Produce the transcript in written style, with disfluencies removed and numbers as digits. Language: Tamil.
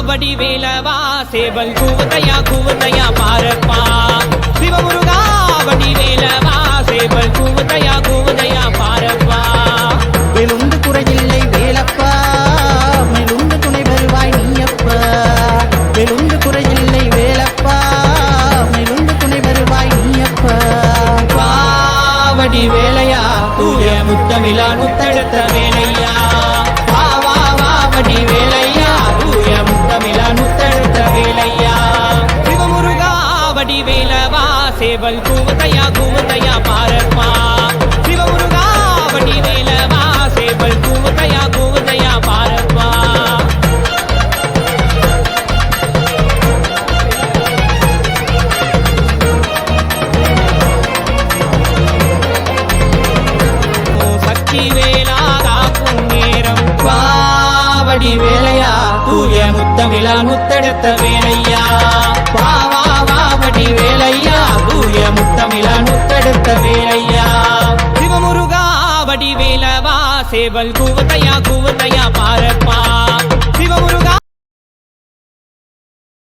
வடிவேலவா சேவல் கூவதையா கூவதையா பாரப்பா சிவமுருகா வடிவேலவா சேவல் கூவதையா கூவதையா பாரப்பா வெளுந்து குறையில்லை வேலப்பா மெலுந்து துணை வருவாய் நீயப்பா வெளுந்து குறையில்லை வேலப்பா மெலுந்து துணை வருவாய் நீயப்பா வடிவேலையா தூய முத்தமிழா முத்தெடுத்த வேலையா வா வா வா வடிவேலையா தூய முத்தமிழா முத்தெடுத்த வேலையா சிவமுருகா வடிவேலவா சேவல் கூவதையா கூவதையா பாரப்பா சிவமுருகா வடிவேலவா சேவல் கூவதையா கூவதையா பாரப்பா சக்தி வேலா காக்கும் நேரம் வடி வேலையா தூய முத்தமிழா முத்தெடுத்த வேலையா வா வா வா வடி வேலையா தூய முத்தமிழா முத்தெடுத்த வேலையா சிவமுருகா வடிவேலவா சேவல் கூவதையா கூவதையா